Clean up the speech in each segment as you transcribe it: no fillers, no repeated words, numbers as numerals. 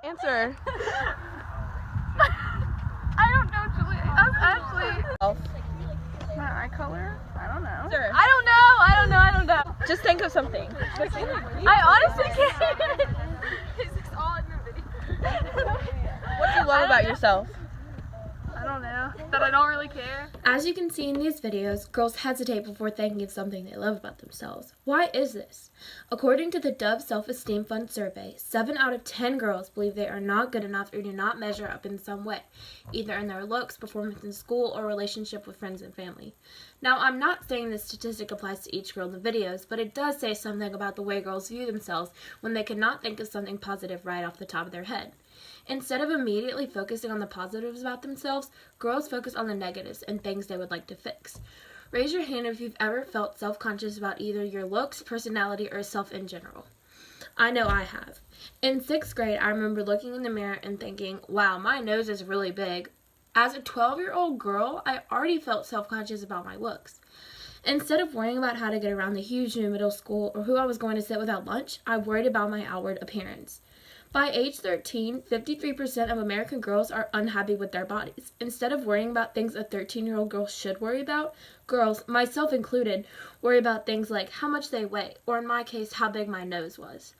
Answer. I don't know, Julie. That's actually my eye color. I don't know. Sure. I don't know. Just think of something. I honestly can't. Is this all in the video? What do you love about yourself? I don't know. That I don't really care. As you can see in these videos, girls hesitate before thinking of something they love about themselves. Why is this? According to the Dove Self-Esteem Fund survey, 7 out of 10 girls believe they are not good enough or do not measure up in some way, either in their looks, performance in school, or relationship with friends and family. Now, I'm not saying this statistic applies to each girl in the videos, but it does say something about the way girls view themselves when they cannot think of something positive right off the top of their head. Instead of immediately focusing on the positives about themselves, girls focus on the negatives and things they would like to fix. Raise your hand if you've ever felt self-conscious about either your looks, personality, or self in general. I know I have. In 6th grade, I remember looking in the mirror and thinking, wow, my nose is really big. As a 12-year-old girl, I already felt self-conscious about my looks. Instead of worrying about how to get around the huge new middle school or who I was going to sit with at lunch, I worried about my outward appearance. By age 13, 53% of American girls are unhappy with their bodies. Instead of worrying about things a 13-year-old girl should worry about, girls, myself included, worry about things like how much they weigh, or in my case, how big my nose was.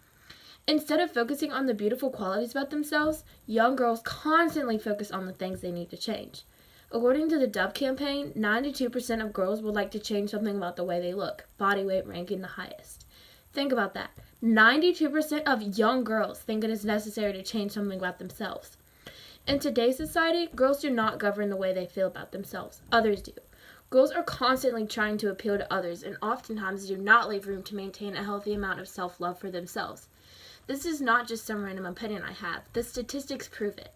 Instead of focusing on the beautiful qualities about themselves, young girls constantly focus on the things they need to change. According to the Dove campaign, 92% of girls would like to change something about the way they look, body weight ranking the highest. Think about that. 92% of young girls think it is necessary to change something about themselves. In today's society, girls do not govern the way they feel about themselves. Others do. Girls are constantly trying to appeal to others and oftentimes do not leave room to maintain a healthy amount of self-love for themselves. This is not just some random opinion I have. The statistics prove it.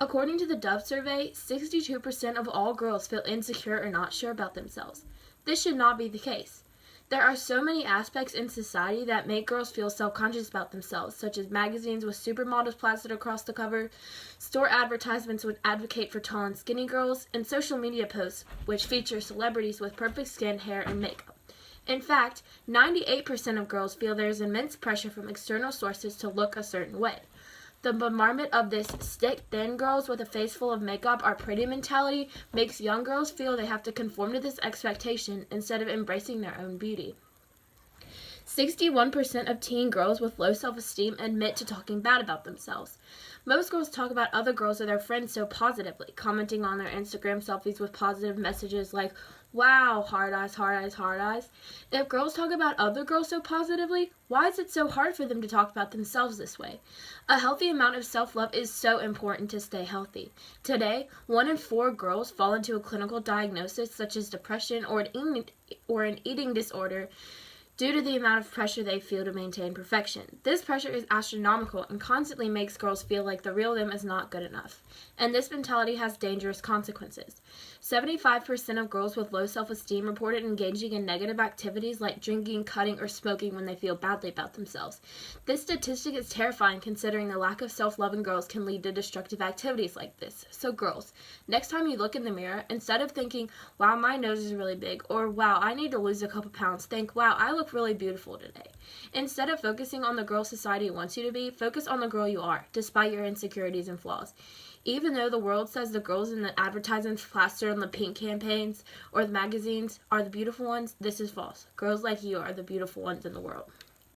According to the Dove survey, 62% of all girls feel insecure or not sure about themselves. This should not be the case. There are so many aspects in society that make girls feel self-conscious about themselves, such as magazines with supermodels plastered across the cover, store advertisements which advocate for tall and skinny girls, and social media posts which feature celebrities with perfect skin, hair, and makeup. In fact, 98% of girls feel there is immense pressure from external sources to look a certain way. The bombardment of this stick-thin girls with a face full of makeup are pretty mentality makes young girls feel they have to conform to this expectation instead of embracing their own beauty. 61% of teen girls with low self-esteem admit to talking bad about themselves. Most girls talk about other girls or their friends so positively, commenting on their Instagram selfies with positive messages like, wow, hard eyes, hard eyes, hard eyes. If girls talk about other girls so positively, why is it so hard for them to talk about themselves this way? A healthy amount of self-love is so important to stay healthy. Today, 1 in 4 girls fall into a clinical diagnosis such as depression or an eating disorder due to the amount of pressure they feel to maintain perfection. This pressure is astronomical and constantly makes girls feel like the real them is not good enough. And this mentality has dangerous consequences. 75% of girls with low self-esteem reported engaging in negative activities like drinking, cutting, or smoking when they feel badly about themselves. This statistic is terrifying considering the lack of self-love in girls can lead to destructive activities like this. So girls, next time you look in the mirror, instead of thinking, wow, my nose is really big, or wow, I need to lose a couple pounds, think, wow, I look really beautiful today. Instead of focusing on the girl society wants you to be, focus on the girl you are, despite your insecurities and flaws. Even though the world says the girls in the advertisements plastered on the pink campaigns or the magazines are the beautiful ones, this is false. Girls like you are the beautiful ones in the world.